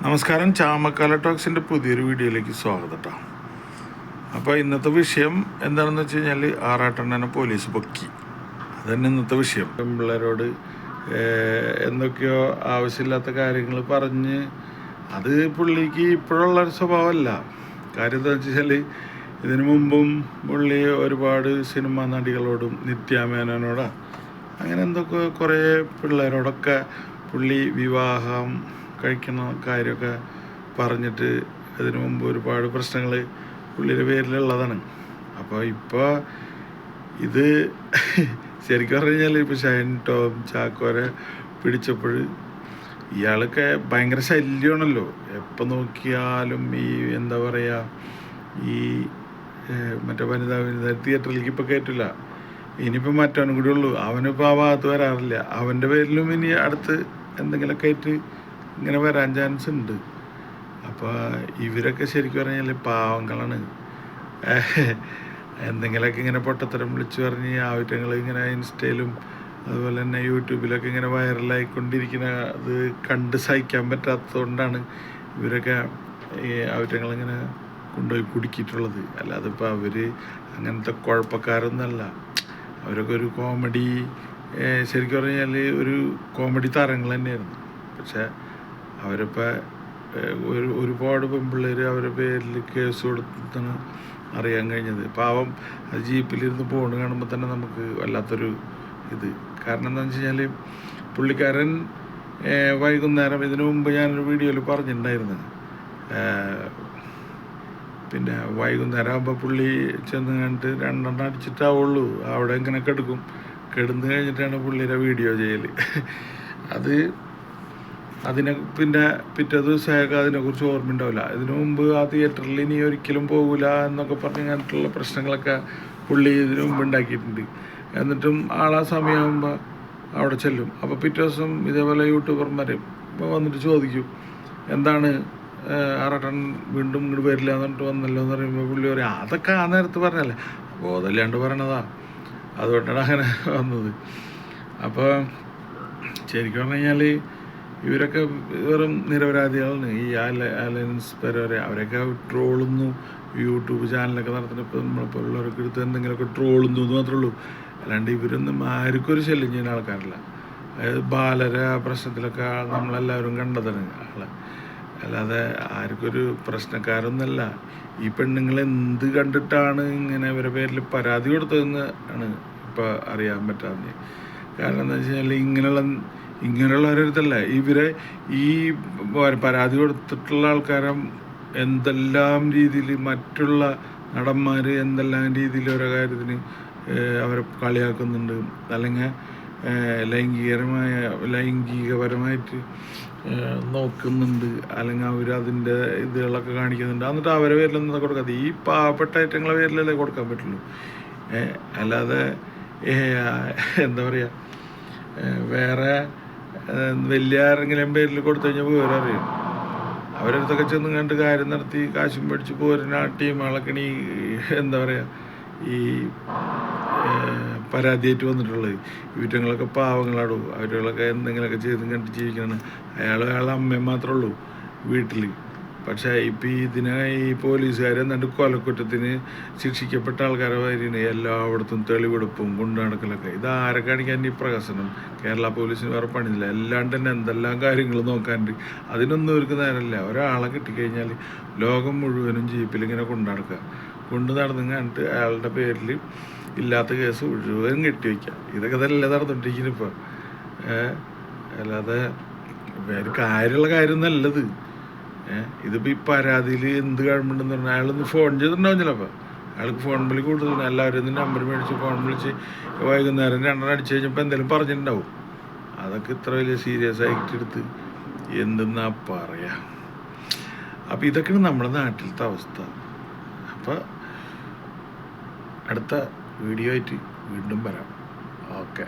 നമസ്കാരം. ചാമക്കാല ടോക്സിൻ്റെ പുതിയൊരു വീഡിയോയിലേക്ക് സ്വാഗതം കേട്ടോ. അപ്പോൾ ഇന്നത്തെ വിഷയം എന്താണെന്ന് വെച്ച് കഴിഞ്ഞാൽ ആറാട്ടെണ്ണനെ പോലീസ് പൊക്കി. അതന്നെ ഇന്നത്തെ വിഷയം. പിള്ളേരോട് എന്തൊക്കെയോ ആവശ്യമില്ലാത്ത കാര്യങ്ങൾ പറഞ്ഞ് അത് പുള്ളിക്ക് ഇപ്പോഴുള്ളൊരു സ്വഭാവമല്ല. കാര്യം എന്താ വെച്ച് കഴിഞ്ഞാൽ ഇതിനു മുമ്പും പുള്ളി ഒരുപാട് സിനിമാ നടികളോടും നിത്യാമേനോടാ അങ്ങനെ എന്തൊക്കെ കുറേ പിള്ളേരോടൊക്കെ പുള്ളി വിവാഹം കഴിക്കുന്ന കാര്യമൊക്കെ പറഞ്ഞിട്ട് അതിനു മുമ്പ് ഒരുപാട് പ്രശ്നങ്ങൾ പുള്ളിയുടെ പേരിലുള്ളതാണ്. അപ്പോൾ ഇപ്പോൾ ഇത് ശരിക്കും പറഞ്ഞു കഴിഞ്ഞാൽ ഇപ്പോൾ ഷൈൻ ടോം ചാക്കോരെ പിടിച്ചപ്പോൾ ഇയാളൊക്കെ ഭയങ്കര ശല്യമാണല്ലോ. എപ്പോൾ നോക്കിയാലും ഈ എന്താ പറയുക, ഈ മറ്റേ വനിതാ തിയേറ്ററിലേക്ക് ഇപ്പോൾ കയറ്റില്ല. ഇനിയിപ്പോൾ മറ്റവനും കൂടി ഉള്ളൂ. അവനിപ്പോൾ ആ ഭാഗത്ത് വരാറില്ല. അവൻ്റെ പേരിലും ഇനി അടുത്ത് എന്തെങ്കിലുമൊക്കെ ആയിട്ട് ഇങ്ങനെ വരാൻ ചാൻസ് ഉണ്ട്. അപ്പോൾ ഇവരൊക്കെ ശരിക്കും പറഞ്ഞാൽ പാവങ്ങളാണ്. എന്തെങ്കിലുമൊക്കെ ഇങ്ങനെ പൊട്ടത്തരം വിളിച്ചു പറഞ്ഞ് ആവശ്യങ്ങൾ ഇങ്ങനെ ഇൻസ്റ്റയിലും അതുപോലെ തന്നെ യൂട്യൂബിലൊക്കെ ഇങ്ങനെ വൈറലായിക്കൊണ്ടിരിക്കുന്ന അത് കണ്ട് സഹിക്കാൻ പറ്റാത്തതുകൊണ്ടാണ് ഇവരൊക്കെ ഈ ആവശ്യങ്ങളിങ്ങനെ കൊണ്ടുപോയി കുടുക്കിയിട്ടുള്ളത്. അല്ലാതെ ഇപ്പോൾ അവർ അങ്ങനത്തെ കുഴപ്പക്കാരൊന്നുമല്ല. അവരൊക്കെ ഒരു കോമഡി, ശരിക്കും പറഞ്ഞാൽ ഒരു കോമഡി താരങ്ങൾ തന്നെയായിരുന്നു. പക്ഷേ അവരിപ്പോൾ ഒരുപാട് പെൺപിള്ളേർ അവരുടെ പേരിൽ കേസ് കൊടുത്താണ് അറിയാൻ കഴിഞ്ഞത്. പാവം അത് ജീപ്പിലിരുന്ന് പോണ് കാണുമ്പോൾ തന്നെ നമുക്ക് വല്ലാത്തൊരു ഇത്. കാരണം എന്താണെന്ന് വെച്ച് കഴിഞ്ഞാൽ പുള്ളിക്കാരൻ വൈകുന്നേരം ഇതിനു മുമ്പ് ഞാനൊരു വീഡിയോയിൽ പറഞ്ഞിട്ടുണ്ടായിരുന്നു. പിന്നെ വൈകുന്നേരം ആകുമ്പോൾ പുള്ളി ചെന്ന് കണ്ടിട്ട് 2 എണ്ണം അടിച്ചിട്ടാവുള്ളൂ. അവിടെ ഇങ്ങനെ കിടന്ന് കഴിഞ്ഞിട്ടാണ് പുള്ളിയുടെ വീഡിയോ ചെയ്യൽ. അതിനെ പിന്നെ പിറ്റേ ദിവസമൊക്കെ അതിനെക്കുറിച്ച് ഓർമ്മ ഉണ്ടാവില്ല. ഇതിനു മുമ്പ് ആ തിയേറ്ററിൽ ഇനി ഒരിക്കലും പോകില്ല എന്നൊക്കെ പറഞ്ഞ് അങ്ങനത്തുള്ള പ്രശ്നങ്ങളൊക്കെ പുള്ളി ഇതിനു മുമ്പ് ഉണ്ടാക്കിയിട്ടുണ്ട്. എന്നിട്ടും ആളാ സമയമാകുമ്പോൾ അവിടെ ചെല്ലും. അപ്പോൾ പിറ്റേ ദിവസം ഇതേപോലെ യൂട്യൂബർമാർ വന്നിട്ട് ചോദിക്കും, എന്താണ് ആറാട്ടൻ വീണ്ടും ഇങ്ങോട്ട് വരില്ല എന്ന് പറഞ്ഞിട്ട് വന്നല്ലോ എന്ന് പറയുമ്പോൾ പുള്ളി പറയും, അതൊക്കെ ആ നേരത്ത് പറഞ്ഞല്ലേ, അപ്പോൾ അതല്ലാണ്ട് പറയണതാ, അതുകൊണ്ടാണ് അങ്ങനെ വന്നത്. അപ്പോൾ ശരിക്കും പറഞ്ഞു കഴിഞ്ഞാൽ ഇവരൊക്കെ വെറും നിരപരാധികളാണ്. ഈ അലയൻസ് പെരേര അവരൊക്കെ ട്രോളുന്നു, യൂട്യൂബ് ചാനലൊക്കെ നടത്തുന്നത്. ഇപ്പോൾ നമ്മളെപ്പോലുള്ളവരൊക്കെ എടുത്ത് എന്തെങ്കിലുമൊക്കെ ട്രോളുന്നു എന്ന് മാത്രമേ ഉള്ളൂ. അല്ലാണ്ട് ഇവരൊന്നും ആർക്കും ഒരു ശല്യം ചെയ്യുന്ന ആൾക്കാരല്ല. അതായത് ബാലര പ്രശ്നത്തിലൊക്കെ നമ്മളെല്ലാവരും കണ്ടതാണ് ആളെ. അല്ലാതെ ആർക്കൊരു പ്രശ്നക്കാരൊന്നുമല്ല. ഈ പെണ്ണുങ്ങൾ എന്ത് കണ്ടിട്ടാണ് ഇങ്ങനെ ഇവരുടെ പേരിൽ പരാതി കൊടുത്തതെന്ന് ആണ് ഇപ്പോൾ അറിയാൻ പറ്റാതെ. കാരണം എന്താ വെച്ച് കഴിഞ്ഞാൽ ഇങ്ങനെയുള്ളവരടുത്തല്ല ഇവരെ ഈ പരാതി കൊടുത്തിട്ടുള്ള ആൾക്കാരെ എന്തെല്ലാം രീതിയിൽ മറ്റുള്ള നടന്മാർ എന്തെല്ലാം രീതിയിൽ ഓരോ കാര്യത്തിന് അവരെ കളിയാക്കുന്നുണ്ട്, അല്ലെങ്കിൽ ലൈംഗികപരമായിട്ട് നോക്കുന്നുണ്ട്, അല്ലെങ്കിൽ അവർ അതിൻ്റെ ഇതുകളൊക്കെ കാണിക്കുന്നുണ്ട്. എന്നിട്ട് അവരെ പേരിലൊന്നും കൊടുക്കാതെ ഈ പാവപ്പെട്ട ഐറ്റങ്ങളെ പേരിലല്ലേ കൊടുക്കാൻ പറ്റുള്ളൂ. അല്ലാതെ എന്താ പറയുക, വേറെ വലിയ ആരെങ്കിലും പേരിൽ കൊടുത്തു കഴിഞ്ഞാൽ വിവരം അറിയും. അവരടുത്തൊക്കെ ചെന്ന് കണ്ട് കാര്യം നടത്തി കാശും മേടിച്ച് പോരുന്ന ടീമുകളൊക്കെ ഈ എന്താ പറയുക, ഈ പരാതിയായിട്ട് വന്നിട്ടുള്ളത്. ഇവറ്റങ്ങളൊക്കെ പാവങ്ങളാടൂ. അവരുകളൊക്കെ എന്തെങ്കിലുമൊക്കെ ചെയ്തും കണ്ട് ജീവിക്കണം. അയാളുടെ അമ്മയും മാത്രമേ ഉള്ളൂ വീട്ടിൽ. പക്ഷേ ഇപ്പം ഈ പോലീസുകാർ എന്നിട്ട് കൊലക്കുറ്റത്തിന് ശിക്ഷിക്കപ്പെട്ട ആൾക്കാരെ വരികയാണ് എല്ലായിടത്തും തെളിവെടുപ്പും കൊണ്ടു നടക്കലൊക്കെ. ഇതാരെ കാണിക്കാൻ ഈ പ്രഹസനം? കേരള പോലീസിന് വേറെ പണിയില്ല. അല്ലാണ്ട് തന്നെ എന്തെല്ലാം കാര്യങ്ങൾ നോക്കാണ്ട് അതിനൊന്നും അവർക്ക് നേരമില്ല. ഒരാളെ കിട്ടിക്കഴിഞ്ഞാൽ ലോകം മുഴുവനും ജീപ്പിൽ ഇങ്ങനെ കൊണ്ടു നടന്നു കണ്ടിട്ട് അയാളുടെ പേരിൽ ഇല്ലാത്ത കേസ് മുഴുവൻ കെട്ടിവെക്കുക. ഇതൊക്കെ തന്നെ നടന്നിട്ടിരിക്കുന്നു ഇപ്പോൾ. അല്ലാതെ വേറെ കാര്യമുള്ള കാര്യം നല്ലത്. ഇതിപ്പോൾ ഈ പരാതിയിൽ എന്ത് ഗവൺമെൻറ് പറഞ്ഞാൽ അയാളൊന്ന് ഫോൺ ചെയ്തിട്ടുണ്ടാവും. ചിലപ്പോൾ അയാൾക്ക് ഫോൺ വിളി കൂടുതലാണ്. എല്ലാവരും നമ്പർ മേടിച്ച് ഫോൺ വിളിച്ച് വൈകുന്നേരം 2 എണ്ണം അടിച്ചു കഴിഞ്ഞപ്പോൾ എന്തെങ്കിലും പറഞ്ഞിട്ടുണ്ടാവും. അതൊക്കെ ഇത്ര വലിയ സീരിയസ് ആയിട്ട് എടുത്ത് എന്തെന്നാ പറയുക. അപ്പോൾ ഇതൊക്കെയാണ് നമ്മുടെ നാട്ടിലത്തെ അവസ്ഥ. അപ്പോൾ അടുത്ത വീഡിയോ ആയിട്ട് വീണ്ടും വരാം. ഓക്കെ.